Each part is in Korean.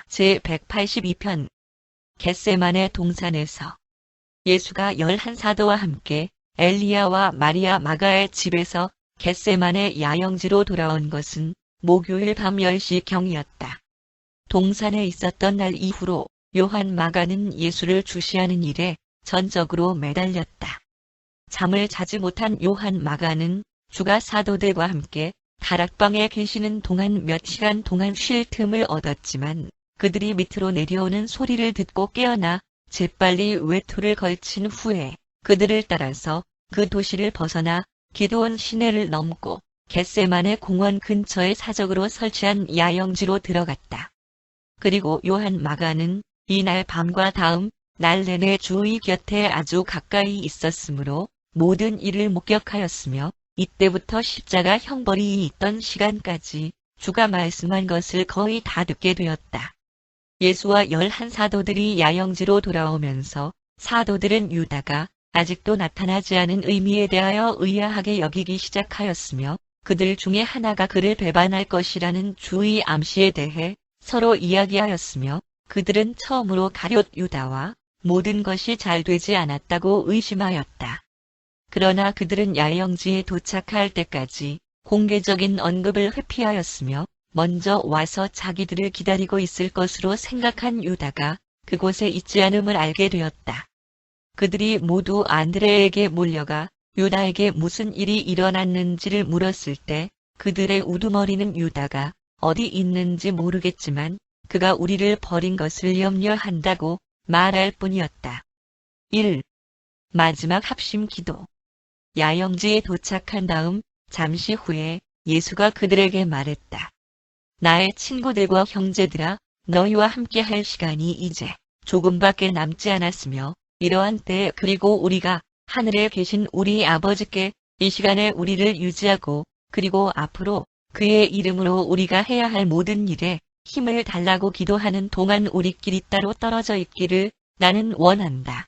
제182편 겟세마네 동산에서 예수가 11사도와 함께 엘리야와 마리아 마가의 집에서 겟세마네 야영지로 돌아온 것은 목요일 밤 10시경이었다. 동산에 있었던 날 이후로 요한 마가는 예수를 주시하는 일에 전적으로 매달렸다. 잠을 자지 못한 요한 마가는 주가 사도들과 함께 다락방에 계시는 동안 몇 시간 동안 쉴 틈을 얻었지만 그들이 밑으로 내려오는 소리를 듣고 깨어나 재빨리 외투를 걸친 후에 그들을 따라서 그 도시를 벗어나 기드온 시내를 넘고 겟세마네 공원 근처에 사적으로 설치한 야영지로 들어갔다. 그리고 요한 마가는 이날 밤과 다음 날 내내 주의 곁에 아주 가까이 있었으므로 모든 일을 목격하였으며 이때부터 십자가 형벌이 있던 시간까지 주가 말씀한 것을 거의 다 듣게 되었다. 예수와 11사도들이 야영지로 돌아오면서 사도들은 유다가 아직도 나타나지 않은 의미에 대하여 의아하게 여기기 시작하였으며 그들 중에 하나가 그를 배반할 것이라는 주의 암시에 대해 서로 이야기하였으며 그들은 처음으로 가룟 유다와 모든 것이 잘 되지 않았다고 의심하였다. 그러나 그들은 야영지에 도착할 때까지 공개적인 언급을 회피하였으며 먼저 와서 자기들을 기다리고 있을 것으로 생각한 유다가 그곳에 있지 않음을 알게 되었다. 그들이 모두 안드레에게 몰려가 유다에게 무슨 일이 일어났는지를 물었을 때 그들의 우두머리는 유다가 어디 있는지 모르겠지만 그가 우리를 버린 것을 염려한다고 말할 뿐이었다. 1. 마지막 합심 기도. 야영지에 도착한 다음 잠시 후에 예수가 그들에게 말했다. 나의 친구들과 형제들아, 너희와 함께 할 시간이 이제 조금밖에 남지 않았으며 이러한 때에 그리고 우리가 하늘에 계신 우리 아버지께 이 시간에 우리를 유지하고 그리고 앞으로 그의 이름으로 우리가 해야 할 모든 일에 힘을 달라고 기도하는 동안 우리끼리 따로 떨어져 있기를 나는 원한다.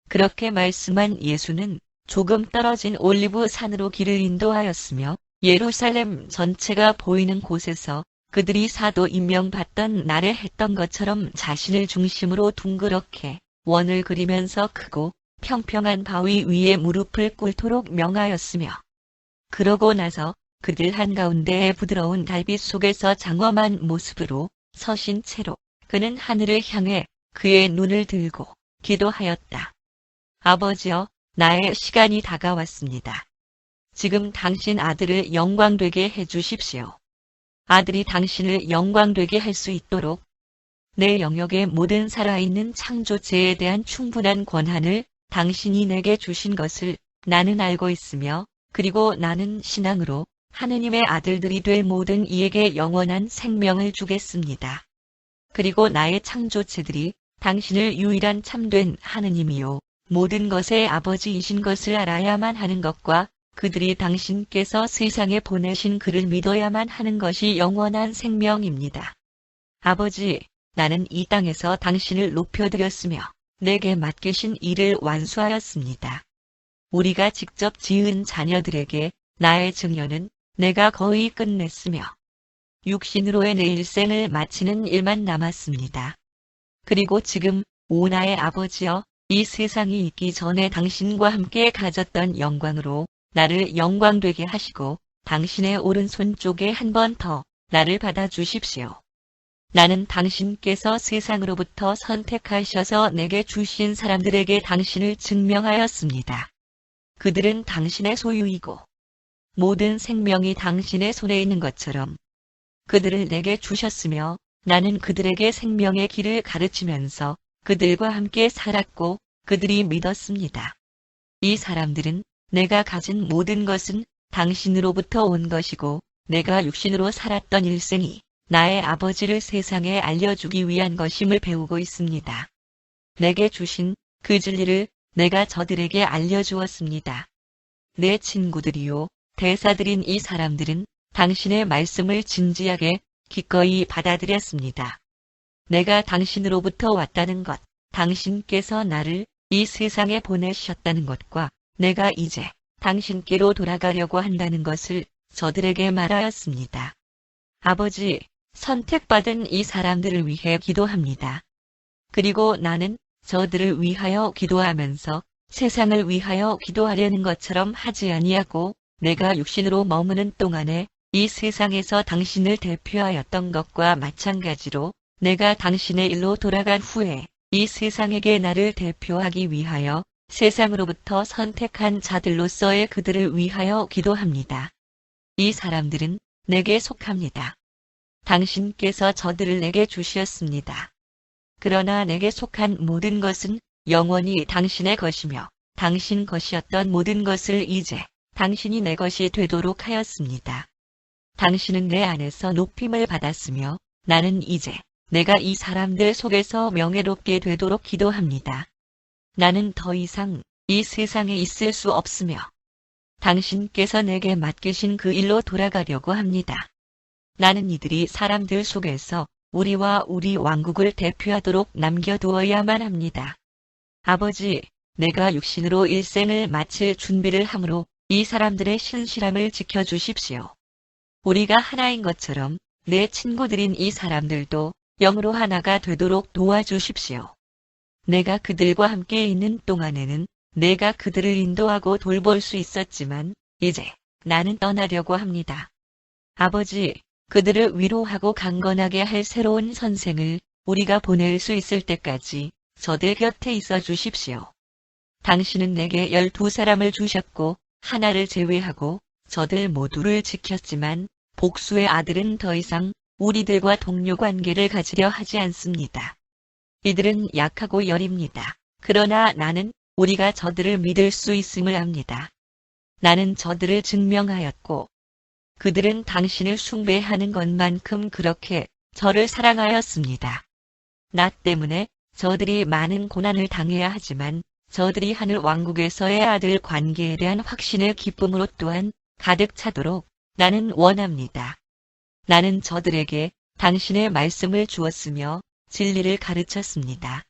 그렇게 말씀한 예수는 조금 떨어진 올리브 산으로 길을 인도하였으며 예루살렘 전체가 보이는 곳에서 그들이 사도 임명받던 날에 했던 것처럼 자신을 중심으로 둥그렇게 원을 그리면서 크고 평평한 바위 위에 무릎을 꿇도록 명하였으며 그러고 나서 그들 한가운데에 부드러운 달빛 속에서 장엄한 모습으로 서신 채로 그는 하늘을 향해 그의 눈을 들고 기도하였다. 아버지여, 나의 시간이 다가왔습니다. 지금 당신 아들을 영광되게 해주십시오. 아들이 당신을 영광되게 할 수 있도록 내 영역의 모든 살아있는 창조체에 대한 충분한 권한을 당신이 내게 주신 것을 나는 알고 있으며 그리고 나는 신앙으로 하느님의 아들들이 될 모든 이에게 영원한 생명을 주겠습니다. 그리고 나의 창조체들이 당신을 유일한 참된 하느님이요 모든 것의 아버지이신 것을 알아야만 하는 것과 그들이 당신께서 세상에 보내신 그를 믿어야만 하는 것이 영원한 생명입니다. 아버지, 나는 이 땅에서 당신을 높여드렸으며 내게 맡기신 일을 완수하였습니다. 우리가 직접 지은 자녀들에게 나의 증여는 내가 거의 끝냈으며 육신으로의 내 일생을 마치는 일만 남았습니다. 그리고 지금 오 나의 아버지여, 이 세상이 있기 전에 당신과 함께 가졌던 영광으로 나를 영광되게 하시고 당신의 오른손 쪽에 한 번 더 나를 받아주십시오. 나는 당신께서 세상으로부터 선택하셔서 내게 주신 사람들에게 당신을 증명하였습니다. 그들은 당신의 소유이고 모든 생명이 당신의 손에 있는 것처럼 그들을 내게 주셨으며 나는 그들에게 생명의 길을 가르치면서 그들과 함께 살았고 그들이 믿었습니다. 이 사람들은 내가 가진 모든 것은 당신으로부터 온 것이고 내가 육신으로 살았던 일생이 나의 아버지를 세상에 알려주기 위한 것임을 배우고 있습니다. 내게 주신 그 진리를 내가 저들에게 알려주었습니다. 내 친구들이요, 대사들인 이 사람들은 당신의 말씀을 진지하게 기꺼이 받아들였습니다. 내가 당신으로부터 왔다는 것, 당신께서 나를 이 세상에 보내셨다는 것과 내가 이제 당신께로 돌아가려고 한다는 것을 저들에게 말하였습니다. 아버지, 선택받은 이 사람들을 위해 기도합니다. 그리고 나는 저들을 위하여 기도하면서 세상을 위하여 기도하려는 것처럼 하지 아니하고 내가 육신으로 머무는 동안에 이 세상에서 당신을 대표하였던 것과 마찬가지로 내가 당신의 일로 돌아간 후에 이 세상에게 나를 대표하기 위하여 세상으로부터 선택한 자들로서의 그들을 위하여 기도합니다. 이 사람들은 내게 속합니다. 당신께서 저들을 내게 주셨습니다. 그러나 내게 속한 모든 것은 영원히 당신의 것이며 당신 것이었던 모든 것을 이제 당신이 내 것이 되도록 하였습니다. 당신은 내 안에서 높임을 받았으며 나는 이제 내가 이 사람들 속에서 명예롭게 되도록 기도합니다. 나는 더 이상 이 세상에 있을 수 없으며 당신께서 내게 맡기신 그 일로 돌아가려고 합니다. 나는 이들이 사람들 속에서 우리와 우리 왕국을 대표하도록 남겨두어야만 합니다. 아버지, 내가 육신으로 일생을 마칠 준비를 하므로 이 사람들의 신실함을 지켜주십시오. 우리가 하나인 것처럼 내 친구들인 이 사람들도 영으로 하나가 되도록 도와주십시오. 내가 그들과 함께 있는 동안에는 내가 그들을 인도하고 돌볼 수 있었지만 이제 나는 떠나려고 합니다. 아버지, 그들을 위로하고 강건하게 할 새로운 선생을 우리가 보낼 수 있을 때까지 저들 곁에 있어 주십시오. 당신은 내게 12사람을 주셨고 하나를 제외하고 저들 모두를 지켰지만 복수의 아들은 더 이상 우리들과 동료 관계를 가지려 하지 않습니다. 이들은 약하고 여립니다. 그러나 나는 우리가 저들을 믿을 수 있음을 압니다. 나는 저들을 증명하였고 그들은 당신을 숭배하는 것만큼 그렇게 저를 사랑하였습니다. 나 때문에 저들이 많은 고난을 당해야 하지만 저들이 하늘 왕국에서의 아들 관계에 대한 확신의 기쁨으로 또한 가득 차도록 나는 원합니다. 나는 저들에게 당신의 말씀을 주었으며 진리를 가르쳤습니다.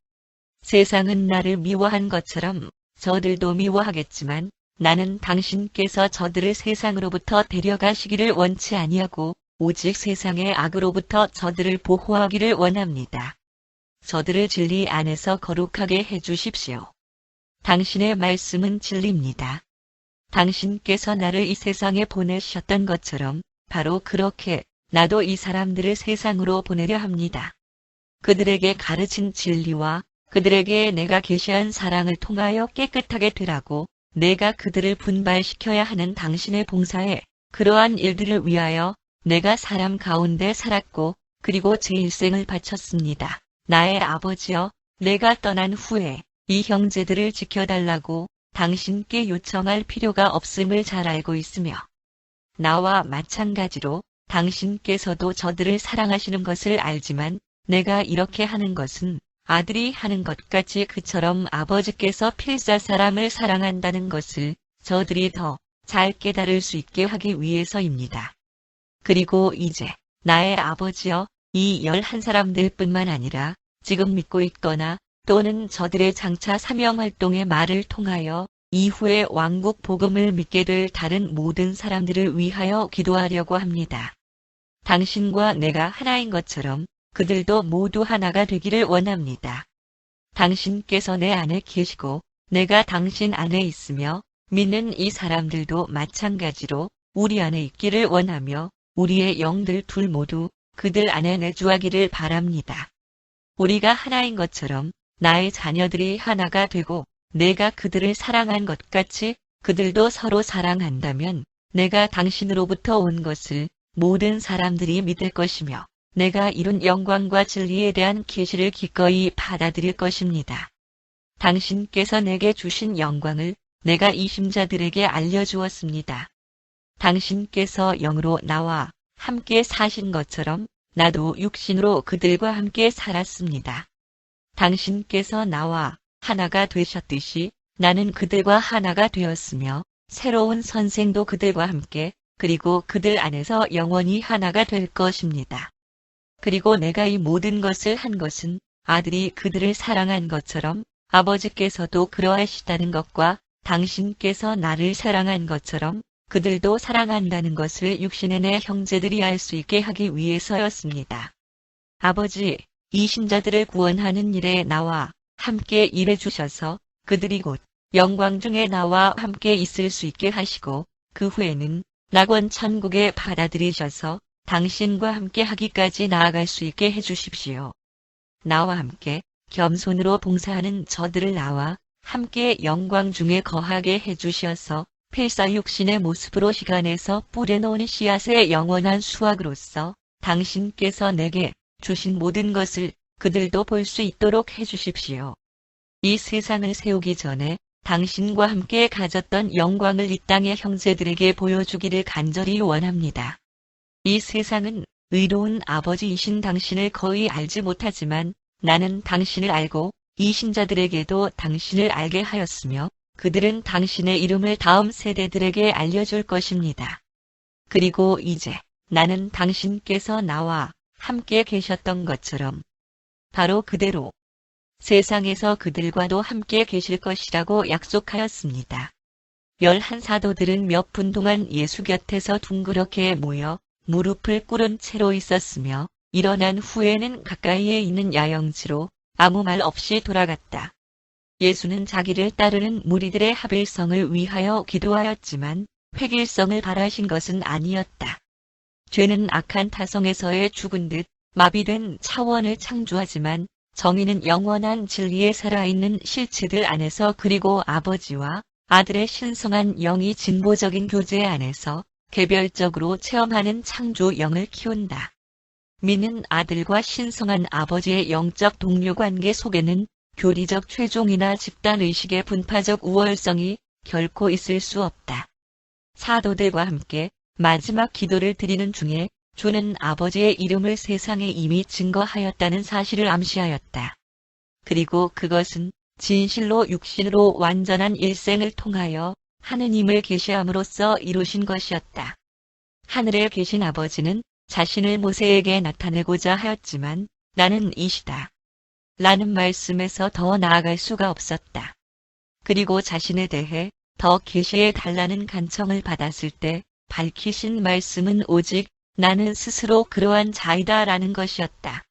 세상은 나를 미워한 것처럼 저들도 미워하겠지만 나는 당신께서 저들을 세상으로부터 데려가시기를 원치 아니하고 오직 세상의 악으로부터 저들을 보호하기를 원합니다. 저들을 진리 안에서 거룩하게 해주십시오. 당신의 말씀은 진리입니다. 당신께서 나를 이 세상에 보내셨던 것처럼 바로 그렇게 나도 이 사람들을 세상으로 보내려 합니다. 그들에게 가르친 진리와 그들에게 내가 계시한 사랑을 통하여 깨끗하게 되라고 내가 그들을 분발시켜야 하는 당신의 봉사에 그러한 일들을 위하여 내가 사람 가운데 살았고 그리고 제 일생을 바쳤습니다. 나의 아버지여, 내가 떠난 후에 이 형제들을 지켜달라고 당신께 요청할 필요가 없음을 잘 알고 있으며 나와 마찬가지로 당신께서도 저들을 사랑하시는 것을 알지만 내가 이렇게 하는 것은 아들이 하는 것 같이 그처럼 아버지께서 필사 사람을 사랑한다는 것을 저들이 더 잘 깨달을 수 있게 하기 위해서입니다. 그리고 이제 나의 아버지여, 이 11사람들뿐만 아니라 지금 믿고 있거나 또는 저들의 장차 사명활동의 말을 통하여 이후에 왕국 복음을 믿게 될 다른 모든 사람들을 위하여 기도하려고 합니다. 당신과 내가 하나인 것처럼 그들도 모두 하나가 되기를 원합니다. 당신께서 내 안에 계시고 내가 당신 안에 있으며 믿는 이 사람들도 마찬가지로 우리 안에 있기를 원하며 우리의 영들 둘 모두 그들 안에 내주하기를 바랍니다. 우리가 하나인 것처럼 나의 자녀들이 하나가 되고 내가 그들을 사랑한 것 같이 그들도 서로 사랑한다면 내가 당신으로부터 온 것을 모든 사람들이 믿을 것이며 내가 이룬 영광과 진리에 대한 계시를 기꺼이 받아들일 것입니다. 당신께서 내게 주신 영광을 내가 이심자들에게 알려주었습니다. 당신께서 영으로 나와 함께 사신 것처럼 나도 육신으로 그들과 함께 살았습니다. 당신께서 나와 하나가 되셨듯이 나는 그들과 하나가 되었으며 새로운 선생도 그들과 함께 그리고 그들 안에서 영원히 하나가 될 것입니다. 그리고 내가 이 모든 것을 한 것은 아들이 그들을 사랑한 것처럼 아버지께서도 그러하시다는 것과 당신께서 나를 사랑한 것처럼 그들도 사랑한다는 것을 육신의 내 형제들이 알 수 있게 하기 위해서였습니다. 아버지, 이 신자들을 구원하는 일에 나와 함께 일해 주셔서 그들이 곧 영광 중에 나와 함께 있을 수 있게 하시고 그 후에는 낙원 천국에 받아들이셔서 당신과 함께 하기까지 나아갈 수 있게 해주십시오. 나와 함께 겸손으로 봉사하는 저들을 나와 함께 영광 중에 거하게 해주셔서 필사육신의 모습으로 시간에서 뿌려놓은 씨앗의 영원한 수확으로서 당신께서 내게 주신 모든 것을 그들도 볼 수 있도록 해주십시오. 이 세상을 세우기 전에 당신과 함께 가졌던 영광을 이 땅의 형제들에게 보여주기를 간절히 원합니다. 이 세상은 의로운 아버지이신 당신을 거의 알지 못하지만 나는 당신을 알고 이 신자들에게도 당신을 알게 하였으며 그들은 당신의 이름을 다음 세대들에게 알려줄 것입니다. 그리고 이제 나는 당신께서 나와 함께 계셨던 것처럼 바로 그대로 세상에서 그들과도 함께 계실 것이라고 약속하였습니다. 11 사도들은 몇 분 동안 예수 곁에서 둥그렇게 모여 무릎을 꿇은 채로 있었으며 일어난 후에는 가까이에 있는 야영지로 아무 말 없이 돌아갔다. 예수는 자기를 따르는 무리들의 합일성을 위하여 기도하였지만 획일성을 바라신 것은 아니었다. 죄는 악한 타성에서의 죽은 듯 마비된 차원을 창조하지만 정의는 영원한 진리에 살아있는 실체들 안에서 그리고 아버지와 아들의 신성한 영이 진보적인 교제 안에서 개별적으로 체험하는 창조 영을 키운다. 믿는 아들과 신성한 아버지의 영적 동료 관계 속에는 교리적 최종이나 집단의식의 분파적 우월성이 결코 있을 수 없다. 사도들과 함께 마지막 기도를 드리는 중에 주는 아버지의 이름을 세상에 이미 증거하였다는 사실을 암시하였다. 그리고 그것은 진실로 육신으로 완전한 일생을 통하여 하느님을 계시함으로써 이루신 것이었다. 하늘에 계신 아버지는 자신을 모세에게 나타내고자 하였지만 나는 이시다. 라는 말씀에서 더 나아갈 수가 없었다. 그리고 자신에 대해 더 계시해 달라는 간청을 받았을 때 밝히신 말씀은 오직 나는 스스로 그러한 자이다 라는 것이었다.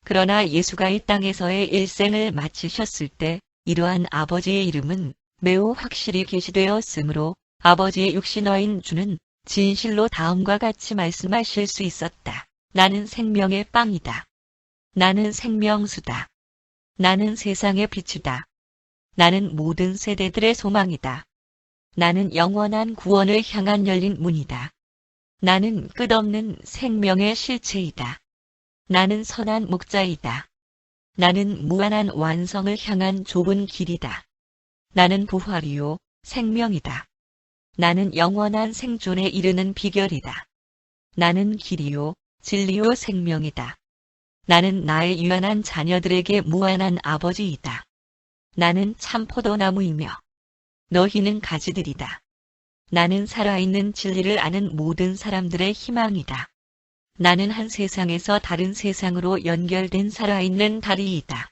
그러나 예수가 이 땅에서의 일생을 마치셨을 때 이러한 아버지의 이름은 매우 확실히 계시되었으므로 아버지의 육신화인 주는 진실로 다음과 같이 말씀하실 수 있었다. 나는 생명의 빵이다. 나는 생명수다. 나는 세상의 빛이다. 나는 모든 세대들의 소망이다. 나는 영원한 구원을 향한 열린 문이다. 나는 끝없는 생명의 실체이다. 나는 선한 목자이다. 나는 무한한 완성을 향한 좁은 길이다. 나는 부활이요 생명이다. 나는 영원한 생존에 이르는 비결이다. 나는 길이요 진리요 생명이다. 나는 나의 유한한 자녀들에게 무한한 아버지이다. 나는 참 포도나무이며 너희는 가지들이다. 나는 살아있는 진리를 아는 모든 사람들의 희망이다. 나는 한 세상에서 다른 세상으로 연결된 살아있는 다리이다.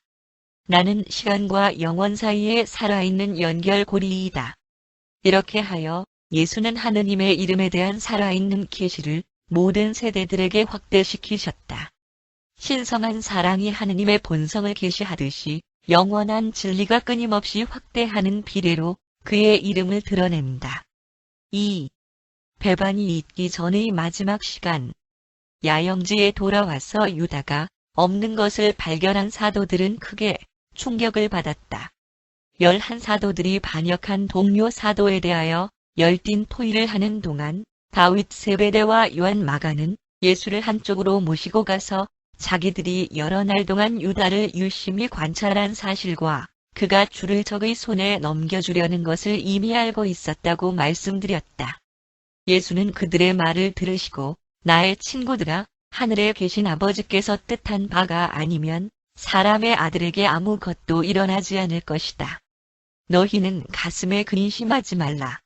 나는 시간과 영원 사이에 살아있는 연결고리이다. 이렇게 하여 예수는 하느님의 이름에 대한 살아있는 계시를 모든 세대들에게 확대시키셨다. 신성한 사랑이 하느님의 본성을 계시하듯이 영원한 진리가 끊임없이 확대하는 비례로 그의 이름을 드러낸다. 2. 배반이 있기 전의 마지막 시간. 야영지에 돌아와서 유다가 없는 것을 발견한 사도들은 크게 충격을 받았다. 11 사도들이 반역한 동료 사도에 대하여 열띤 토의를 하는 동안 다윗 세베대와 요한 마가는 예수를 한쪽으로 모시고 가서 자기들이 여러 날 동안 유다를 유심히 관찰한 사실과 그가 줄을 적의 손에 넘겨주려는 것을 이미 알고 있었다고 말씀드렸다. 예수는 그들의 말을 들으시고 나의 친구들아, 하늘에 계신 아버지께서 뜻한 바가 아니면 사람의 아들에게 아무것도 일어나지 않을 것이다. 너희는 가슴에 근심하지 말라.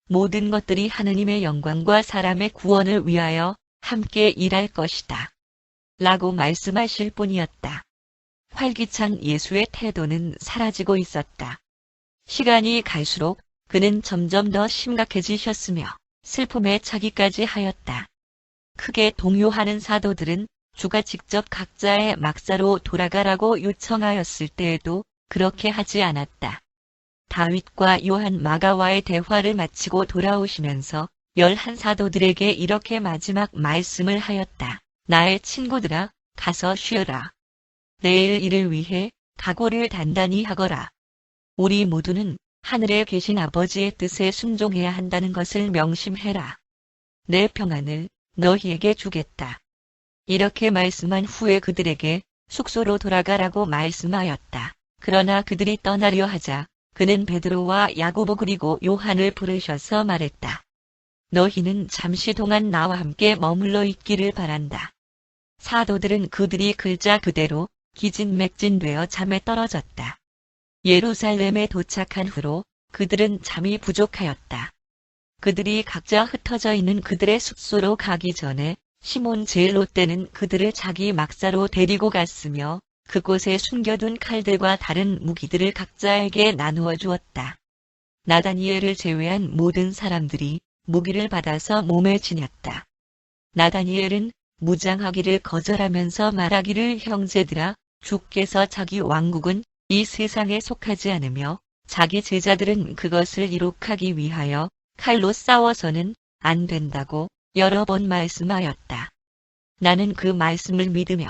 모든 것들이 하느님의 영광과 사람의 구원을 위하여 함께 일할 것이다. 라고 말씀하실 뿐이었다. 활기찬 예수의 태도는 사라지고 있었다. 시간이 갈수록 그는 점점 더 심각해지셨으며 슬픔에 차기까지 하였다. 크게 동요하는 사도들은 주가 직접 각자의 막사로 돌아가라고 요청하였을 때에도 그렇게 하지 않았다. 다윗과 요한 마가와의 대화를 마치고 돌아오시면서 11사도들에게 이렇게 마지막 말씀을 하였다. 나의 친구들아, 가서 쉬어라. 내일 일을 위해 각오를 단단히 하거라. 우리 모두는 하늘에 계신 아버지의 뜻에 순종해야 한다는 것을 명심해라. 내 평안을 너희에게 주겠다. 이렇게 말씀한 후에 그들에게 숙소로 돌아가라고 말씀하였다. 그러나 그들이 떠나려 하자 그는 베드로와 야고보 그리고 요한을 부르셔서 말했다. 너희는 잠시 동안 나와 함께 머물러 있기를 바란다. 사도들은 그들이 글자 그대로 기진맥진되어 잠에 떨어졌다. 예루살렘에 도착한 후로 그들은 잠이 부족하였다. 그들이 각자 흩어져 있는 그들의 숙소로 가기 전에 시몬 제일롯대는 그들을 자기 막사로 데리고 갔으며 그곳에 숨겨둔 칼들과 다른 무기들을 각자에게 나누어 주었다. 나다니엘을 제외한 모든 사람들이 무기를 받아서 몸에 지녔다. 나다니엘은 무장하기를 거절하면서 말하기를 형제들아, 주께서 자기 왕국은 이 세상에 속하지 않으며 자기 제자들은 그것을 이룩하기 위하여 칼로 싸워서는 안 된다고 여러 번 말씀하였다. 나는 그 말씀을 믿으며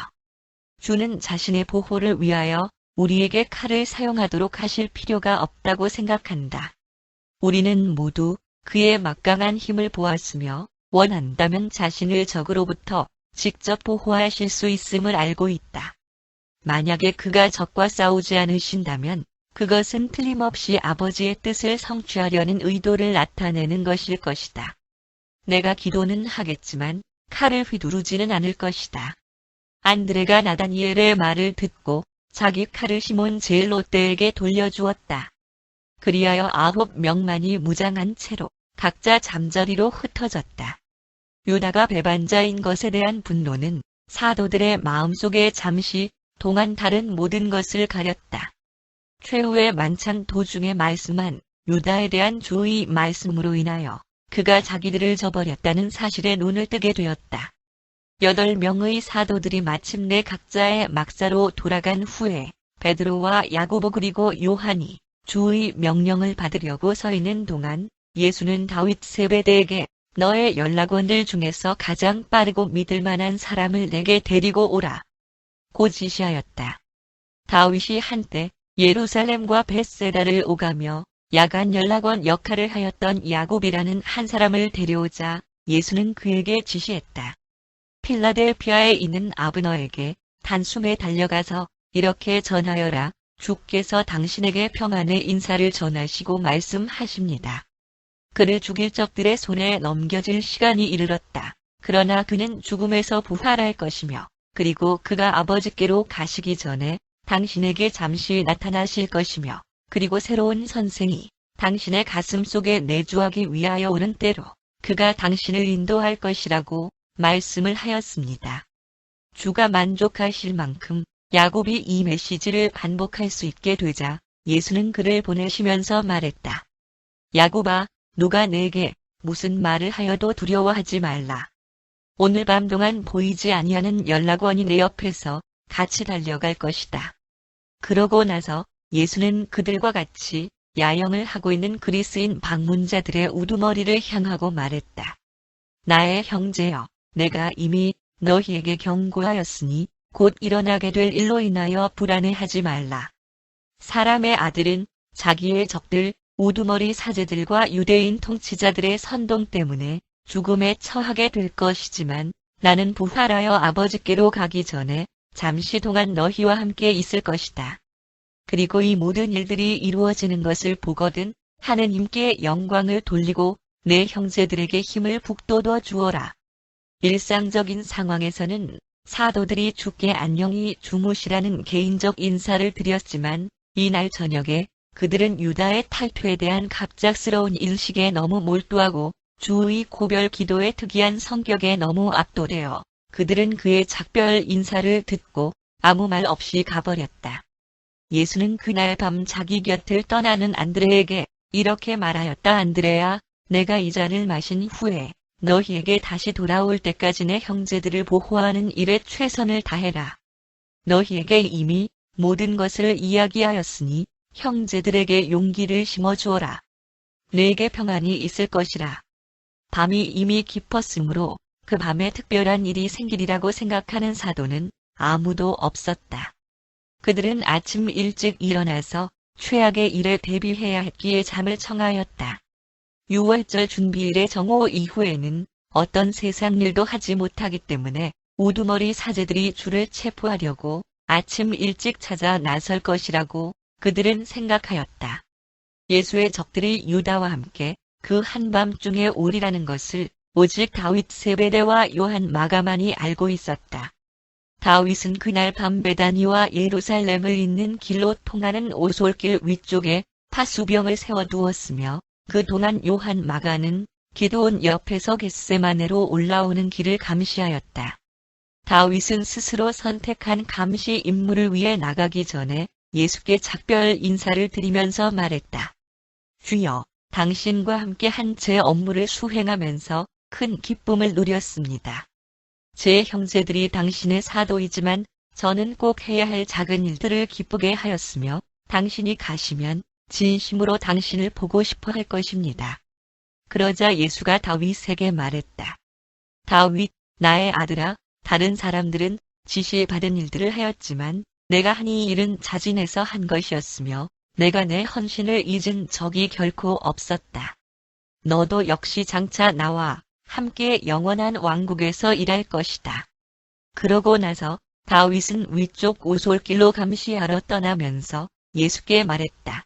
주는 자신의 보호를 위하여 우리에게 칼을 사용하도록 하실 필요가 없다고 생각한다. 우리는 모두 그의 막강한 힘을 보았으며 원한다면 자신을 적으로부터 직접 보호하실 수 있음을 알고 있다. 만약에 그가 적과 싸우지 않으신다면 그것은 틀림없이 아버지의 뜻을 성취하려는 의도를 나타내는 것일 것이다. 내가 기도는 하겠지만 칼을 휘두르지는 않을 것이다. 안드레가 나다니엘의 말을 듣고 자기 칼을 시몬 제일롯대에게 돌려주었다. 그리하여 9명만이 무장한 채로 각자 잠자리로 흩어졌다. 유다가 배반자인 것에 대한 분노는 사도들의 마음속에 잠시 동안 다른 모든 것을 가렸다. 최후의 만찬 도중에 말씀한 유다에 대한 주의 말씀으로 인하여 그가 자기들을 저버렸다는 사실에 눈을 뜨게 되었다. 8명의 사도들이 마침내 각자의 막사로 돌아간 후에 베드로와 야고보 그리고 요한이 주의 명령을 받으려고 서 있는 동안 예수는 다윗 세베대에게 너의 연락원들 중에서 가장 빠르고 믿을 만한 사람을 내게 데리고 오라 고 지시하였다. 다윗이 한때 예루살렘과 벳세다를 오가며 야간 연락원 역할을 하였던 야곱이라는 한 사람을 데려오자 예수는 그에게 지시했다. 필라델피아에 있는 아브너에게 단숨에 달려가서 이렇게 전하여라. 주께서 당신에게 평안의 인사를 전하시고 말씀하십니다. 그를 죽일 적들의 손에 넘겨질 시간이 이르렀다. 그러나 그는 죽음에서 부활할 것이며 그리고 그가 아버지께로 가시기 전에 당신에게 잠시 나타나실 것이며 그리고 새로운 선생이 당신의 가슴 속에 내주하기 위하여 오는 때로 그가 당신을 인도할 것이라고 말씀을 하였습니다. 주가 만족하실 만큼 야곱이 이 메시지를 반복할 수 있게 되자 예수는 그를 보내시면서 말했다. 야곱아, 누가 내게 무슨 말을 하여도 두려워하지 말라. 오늘 밤 동안 보이지 아니하는 연락원이 내 옆에서 같이 달려갈 것이다. 그러고 나서 예수는 그들과 같이 야영을 하고 있는 그리스인 방문자들의 우두머리를 향하고 말했다. 나의 형제여, 내가 이미 너희에게 경고하였으니 곧 일어나게 될 일로 인하여 불안해하지 말라. 사람의 아들은 자기의 적들, 우두머리 사제들과 유대인 통치자들의 선동 때문에 죽음에 처하게 될 것이지만 나는 부활하여 아버지께로 가기 전에 잠시 동안 너희와 함께 있을 것이다. 그리고 이 모든 일들이 이루어지는 것을 보거든 하느님께 영광을 돌리고 내 형제들에게 힘을 북돋워 주어라. 일상적인 상황에서는 사도들이 주께 안녕히 주무시라는 개인적 인사를 드렸지만 이날 저녁에 그들은 유다의 탈퇴에 대한 갑작스러운 인식에 너무 몰두하고 주의 고별 기도의 특이한 성격에 너무 압도되어 그들은 그의 작별 인사를 듣고 아무 말 없이 가버렸다. 예수는 그날 밤 자기 곁을 떠나는 안드레에게 이렇게 말하였다. 안드레야, 내가 이 잔을 마신 후에 너희에게 다시 돌아올 때까지 내 형제들을 보호하는 일에 최선을 다해라. 너희에게 이미 모든 것을 이야기하였으니 형제들에게 용기를 심어주어라. 내게 평안이 있을 것이라. 밤이 이미 깊었으므로 그 밤에 특별한 일이 생기리라고 생각하는 사도는 아무도 없었다. 그들은 아침 일찍 일어나서 최악의 일에 대비해야 했기에 잠을 청하였다. 유월절 준비일의 정오 이후에는 어떤 세상 일도 하지 못하기 때문에 우두머리 사제들이 주를 체포하려고 아침 일찍 찾아 나설 것이라고 그들은 생각하였다. 예수의 적들이 유다와 함께 그 한밤중에 오리라는 것을 오직 다윗 세베대와 요한 마가만이 알고 있었다. 다윗은 그날 밤 베다니와 예루살렘을 잇는 길로 통하는 오솔길 위쪽에 파수병을 세워두었으며 그동안 요한 마가는 기드온 옆에서 겟세마네로 올라오는 길을 감시하였다. 다윗은 스스로 선택한 감시 임무를 위해 나가기 전에 예수께 작별 인사를 드리면서 말했다. 주여, 당신과 함께 한 제 업무를 수행하면서 큰 기쁨을 누렸습니다. 제 형제들이 당신의 사도이지만 저는 꼭 해야 할 작은 일들을 기쁘게 하였으며 당신이 가시면 진심으로 당신을 보고 싶어 할 것입니다. 그러자 예수가 다윗에게 말했다. 다윗, 나의 아들아, 다른 사람들은 지시받은 일들을 하였지만 내가 한 이 일은 자진해서 한 것이었으며 내가 내 헌신을 잊은 적이 결코 없었다. 너도 역시 장차 나와 함께 영원한 왕국에서 일할 것이다. 그러고 나서 다윗은 위쪽 오솔길로 감시하러 떠나면서 예수께 말했다.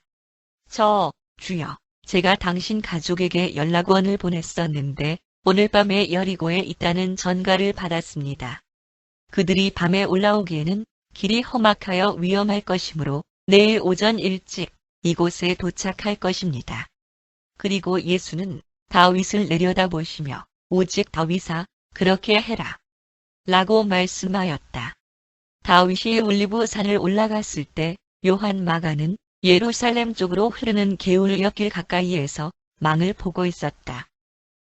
주여, 제가 당신 가족에게 연락원을 보냈었는데 오늘 밤에 여리고에 있다는 전가를 받았습니다. 그들이 밤에 올라오기에는 길이 험악하여 위험할 것이므로 내일 오전 일찍 이곳에 도착할 것입니다. 그리고 예수는 다윗을 내려다보시며 오직 다윗아, 그렇게 해라. 라고 말씀하였다. 다윗이 올리브산을 올라갔을 때 요한 마가는 예루살렘 쪽으로 흐르는 게울 옆길 가까이에서 망을 보고 있었다.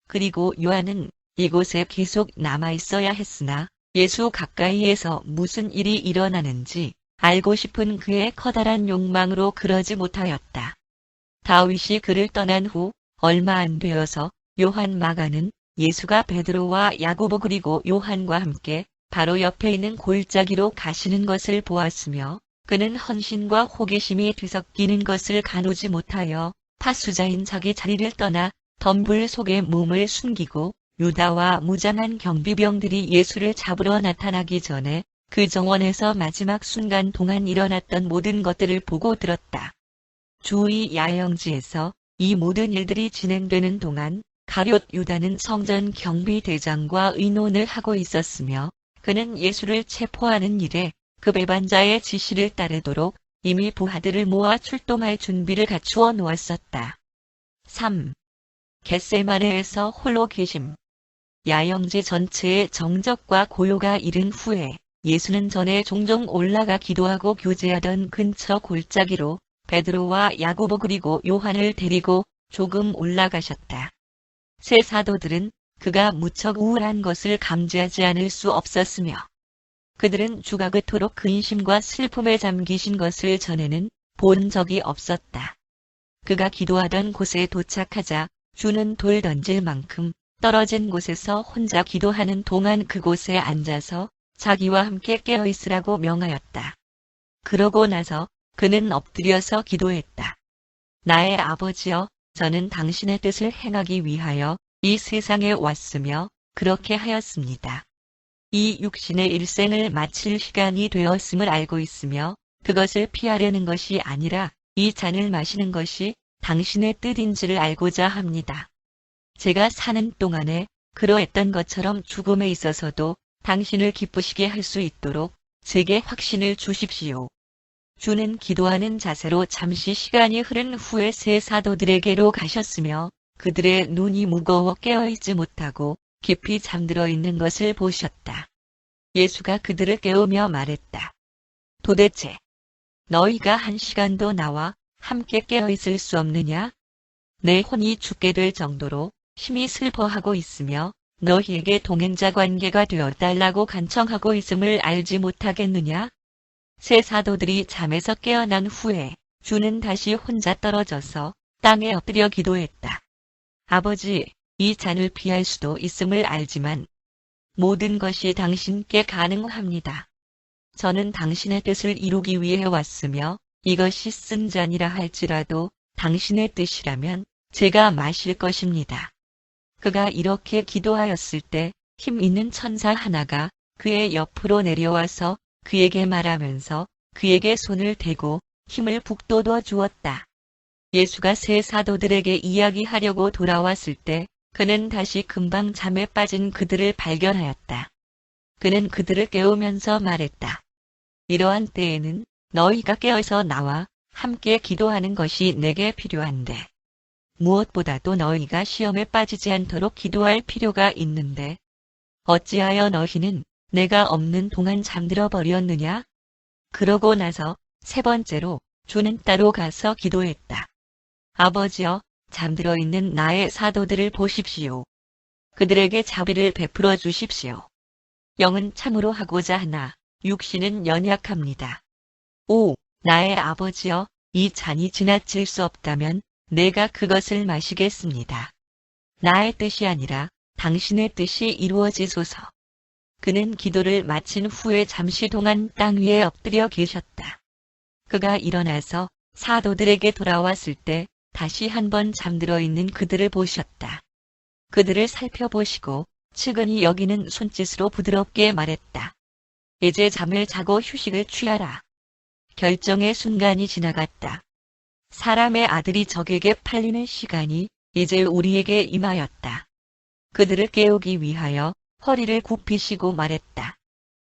그리고 요한은 이곳에 계속 남아 있어야 했으나 예수 가까이에서 무슨 일이 일어나는지 알고 싶은 그의 커다란 욕망으로 그러지 못하였다. 다윗이 그를 떠난 후 얼마 안 되어서 요한 마가는 예수가 베드로와 야고보 그리고 요한과 함께 바로 옆에 있는 골짜기로 가시는 것을 보았으며 그는 헌신과 호기심이 뒤섞이는 것을 가누지 못하여 파수자인 자기 자리를 떠나 덤불 속에 몸을 숨기고 유다와 무장한 경비병들이 예수를 잡으러 나타나기 전에 그 정원에서 마지막 순간 동안 일어났던 모든 것들을 보고 들었다. 주의 야영지에서 이 모든 일들이 진행되는 동안 가룟 유다는 성전 경비대장과 의논을 하고 있었으며 그는 예수를 체포하는 일에 그 배반자의 지시를 따르도록 이미 부하들을 모아 출동할 준비를 갖추어 놓았었다. 3. 겟세마네에서 홀로 계심. 야영지 전체의 정적과 고요가 이른 후에 예수는 전에 종종 올라가 기도하고 교제하던 근처 골짜기로 베드로와 야고보 그리고 요한을 데리고 조금 올라가셨다. 세 사도들은 그가 무척 우울한 것을 감지하지 않을 수 없었으며 그들은 주가 그토록 근심과 슬픔에 잠기신 것을 전에는 본 적이 없었다. 그가 기도하던 곳에 도착하자 주는 돌 던질 만큼 떨어진 곳에서 혼자 기도하는 동안 그곳에 앉아서 자기와 함께 깨어있으라고 명하였다. 그러고 나서 그는 엎드려서 기도했다. 나의 아버지여, 저는 당신의 뜻을 행하기 위하여 이 세상에 왔으며 그렇게 하였습니다. 이 육신의 일생을 마칠 시간이 되었음을 알고 있으며 그것을 피하려는 것이 아니라 이 잔을 마시는 것이 당신의 뜻인지를 알고자 합니다. 제가 사는 동안에 그러했던 것처럼 죽음에 있어서도 당신을 기쁘시게 할 수 있도록 제게 확신을 주십시오. 주는 기도하는 자세로 잠시 시간이 흐른 후에 세 사도들에게로 가셨으며 그들의 눈이 무거워 깨어있지 못하고 깊이 잠들어 있는 것을 보셨다. 예수가 그들을 깨우며 말했다. 도대체 너희가 한 시간도 나와 함께 깨어있을 수 없느냐? 내 혼이 죽게 될 정도로 심히 슬퍼하고 있으며 너희에게 동행자 관계가 되어 달라고 간청하고 있음을 알지 못하겠느냐? 세 사도들이 잠에서 깨어난 후에 주는 다시 혼자 떨어져서 땅에 엎드려 기도했다. 아버지, 이 잔을 피할 수도 있음을 알지만 모든 것이 당신께 가능합니다. 저는 당신의 뜻을 이루기 위해 왔으며 이것이 쓴 잔이라 할지라도 당신의 뜻이라면 제가 마실 것입니다. 그가 이렇게 기도하였을 때 힘 있는 천사 하나가 그의 옆으로 내려와서 그에게 말하면서 그에게 손을 대고 힘을 북돋워 주었다. 예수가 세 사도들에게 이야기하려고 돌아왔을 때 그는 다시 금방 잠에 빠진 그들을 발견하였다. 그는 그들을 깨우면서 말했다. 이러한 때에는 너희가 깨어서 나와 함께 기도하는 것이 내게 필요한데 무엇보다도 너희가 시험에 빠지지 않도록 기도할 필요가 있는데 어찌하여 너희는 내가 없는 동안 잠들어 버렸느냐? 그러고 나서 세 번째로 주는 따로 가서 기도했다. 아버지여, 잠들어 있는 나의 사도들을 보십시오. 그들에게 자비를 베풀어 주십시오. 영은 참으로 하고자 하나 육신은 연약합니다. 오, 나의 아버지여, 이 잔이 지나칠 수 없다면 내가 그것을 마시겠습니다. 나의 뜻이 아니라 당신의 뜻이 이루어지소서. 그는 기도를 마친 후에 잠시 동안 땅 위에 엎드려 계셨다. 그가 일어나서 사도들에게 돌아왔을 때 다시 한번 잠들어 있는 그들을 보셨다. 그들을 살펴보시고 측은히 여기는 손짓으로 부드럽게 말했다. 이제 잠을 자고 휴식을 취하라. 결정의 순간이 지나갔다. 사람의 아들이 적에게 팔리는 시간이 이제 우리에게 임하였다. 그들을 깨우기 위하여 허리를 굽히시고 말했다.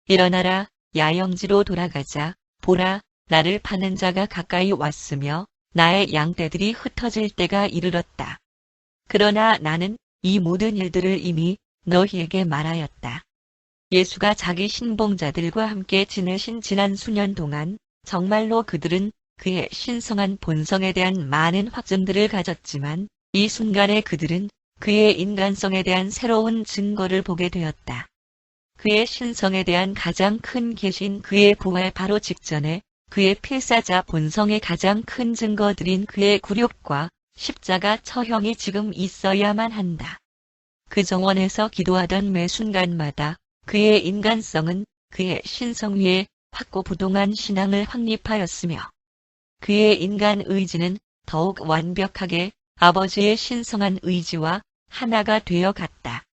일어나라, 야영지로 돌아가자. 보라, 나를 파는 자가 가까이 왔으며 나의 양떼들이 흩어질 때가 이르렀다. 그러나 나는 이 모든 일들을 이미 너희에게 말하였다. 예수가 자기 신봉자들과 함께 지내신 지난 수년 동안 정말로 그들은 그의 신성한 본성에 대한 많은 확증들을 가졌지만 이 순간에 그들은 그의 인간성에 대한 새로운 증거를 보게 되었다. 그의 신성에 대한 가장 큰 계신 그의 부활 바로 직전에 그의 필사자 본성의 가장 큰 증거들인 그의 굴욕과 십자가 처형이 지금 있어야만 한다. 그 정원에서 기도하던 매 순간마다 그의 인간성은 그의 신성 위에 확고부동한 신앙을 확립하였으며 그의 인간 의지는 더욱 완벽하게 아버지의 신성한 의지와 하나가 되어 갔다.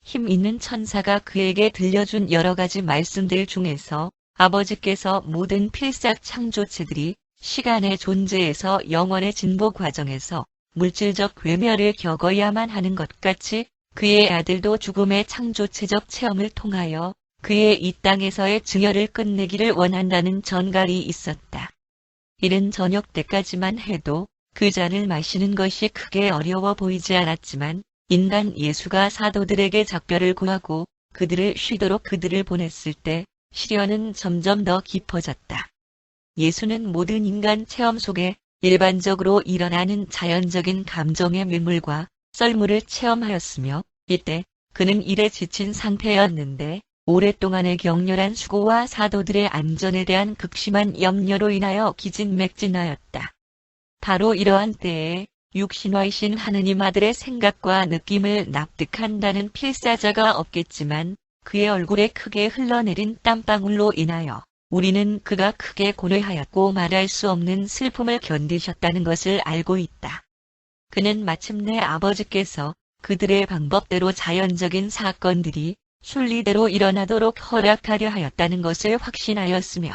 힘 있는 천사가 그에게 들려준 여러 가지 말씀들 중에서 아버지께서 모든 필삭 창조체들이 시간의 존재에서 영원의 진보 과정에서 물질적 괴멸을 겪어야만 하는 것 같이 그의 아들도 죽음의 창조체적 체험을 통하여 그의 이 땅에서의 증여를 끝내기를 원한다는 전갈이 있었다. 이른 저녁 때까지만 해도 그 잔을 마시는 것이 크게 어려워 보이지 않았지만 인간 예수가 사도들에게 작별을 구하고 그들을 쉬도록 그들을 보냈을 때 시련은 점점 더 깊어졌다. 예수는 모든 인간 체험 속에 일반적으로 일어나는 자연적인 감정의 밀물과 썰물을 체험하였으며 이때 그는 일에 지친 상태였는데 오랫동안의 격렬한 수고와 사도들의 안전에 대한 극심한 염려로 인하여 기진맥진하였다. 바로 이러한 때에 육신화이신 하느님 아들의 생각과 느낌을 납득한다는 필사자가 없겠지만 그의 얼굴에 크게 흘러내린 땀방울로 인하여 우리는 그가 크게 고뇌하였고 말할 수 없는 슬픔을 견디셨다는 것을 알고 있다. 그는 마침내 아버지께서 그들의 방법대로 자연적인 사건들이 순리대로 일어나도록 허락하려 하였다는 것을 확신하였으며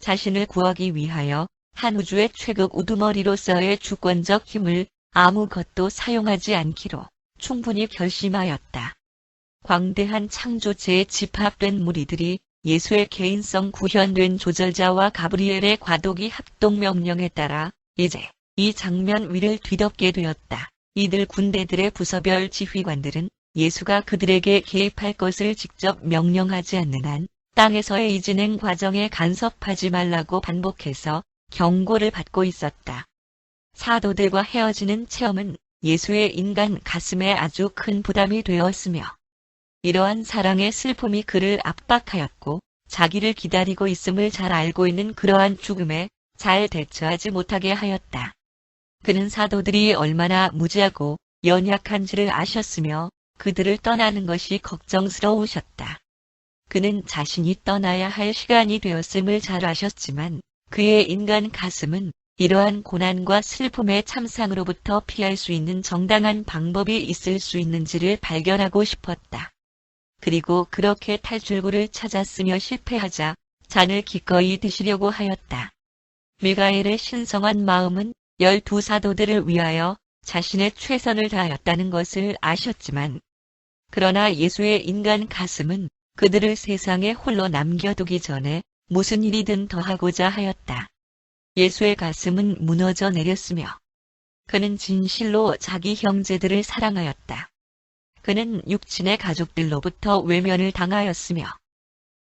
자신을 구하기 위하여 한 우주의 최극 우두머리로서의 주권적 힘을 아무것도 사용하지 않기로 충분히 결심하였다. 광대한 창조체에 집합된 무리들이 예수의 개인성 구현된 조절자와 가브리엘의 과도기 합동명령에 따라 이제 이 장면 위를 뒤덮게 되었다. 이들 군대들의 부서별 지휘관들은 예수가 그들에게 개입할 것을 직접 명령하지 않는 한 땅에서의 이 진행 과정에 간섭하지 말라고 반복해서 경고를 받고 있었다. 사도들과 헤어지는 체험은 예수의 인간 가슴에 아주 큰 부담이 되었으며 이러한 사랑의 슬픔이 그를 압박하였고 자기를 기다리고 있음을 잘 알고 있는 그러한 죽음에 잘 대처하지 못하게 하였다. 그는 사도들이 얼마나 무지하고 연약한지를 아셨으며 그들을 떠나는 것이 걱정스러우셨다. 그는 자신이 떠나야 할 시간이 되었음을 잘 아셨지만 그의 인간 가슴은 이러한 고난과 슬픔의 참상으로부터 피할 수 있는 정당한 방법이 있을 수 있는지를 발견하고 싶었다. 그리고 그렇게 탈출구를 찾았으며 실패하자 잔을 기꺼이 드시려고 하였다. 미가엘의 신성한 마음은 12사도들을 위하여 자신의 최선을 다하였다는 것을 아셨지만 그러나 예수의 인간 가슴은 그들을 세상에 홀로 남겨두기 전에 무슨 일이든 더하고자 하였다. 예수의 가슴은 무너져 내렸으며 그는 진실로 자기 형제들을 사랑하였다. 그는 육친의 가족들로부터 외면을 당하였으며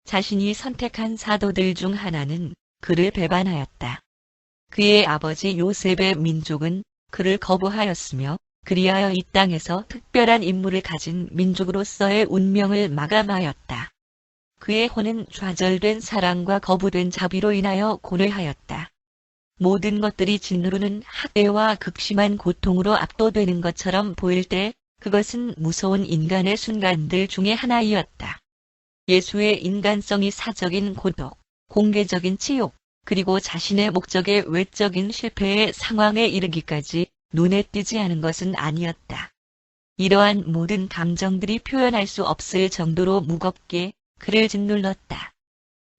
자신이 선택한 사도들 중 하나는 그를 배반하였다. 그의 아버지 요셉의 민족은 그를 거부하였으며 그리하여 이 땅에서 특별한 임무를 가진 민족으로서의 운명을 마감하였다. 그의 혼은 좌절된 사랑과 거부된 자비로 인하여 고뇌하였다. 모든 것들이 진노로는 학대와 극심한 고통으로 압도되는 것처럼 보일 때 그것은 무서운 인간의 순간들 중의 하나이었다. 예수의 인간성이 사적인 고독, 공개적인 치욕, 그리고 자신의 목적의 외적인 실패의 상황에 이르기까지 눈에 띄지 않은 것은 아니었다. 이러한 모든 감정들이 표현할 수 없을 정도로 무겁게 그를 짓눌렀다.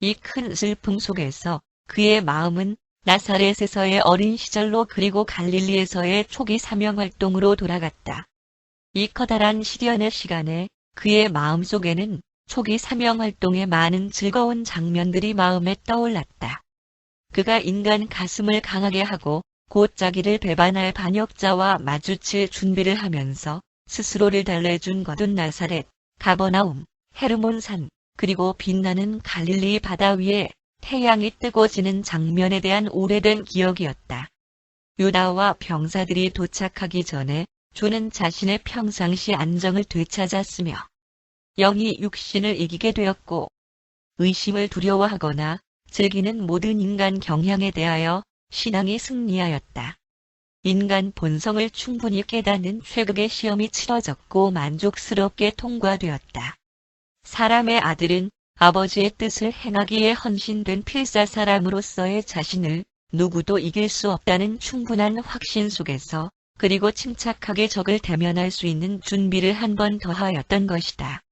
이 큰 슬픔 속에서 그의 마음은 나사렛에서의 어린 시절로 그리고 갈릴리에서의 초기 사명활동으로 돌아갔다. 이 커다란 시련의 시간에 그의 마음속에는 초기 사명활동의 많은 즐거운 장면들이 마음에 떠올랐다. 그가 인간 가슴을 강하게 하고 곧 자기를 배반할 반역자와 마주칠 준비를 하면서 스스로를 달래준 거둔 나사렛, 가버나움, 헤르몬산, 그리고 빛나는 갈릴리 바다 위에 태양이 뜨고 지는 장면에 대한 오래된 기억이었다. 유다와 병사들이 도착하기 전에 주는 자신의 평상시 안정을 되찾았으며 영이 육신을 이기게 되었고 의심을 두려워하거나 즐기는 모든 인간 경향에 대하여 신앙이 승리하였다. 인간 본성을 충분히 깨닫는 최극의 시험이 치러졌고 만족스럽게 통과되었다. 사람의 아들은 아버지의 뜻을 행하기에 헌신된 필사사람으로서의 자신을 누구도 이길 수 없다는 충분한 확신 속에서 그리고 침착하게 적을 대면할 수 있는 준비를 한 번 더 하였던 것이다.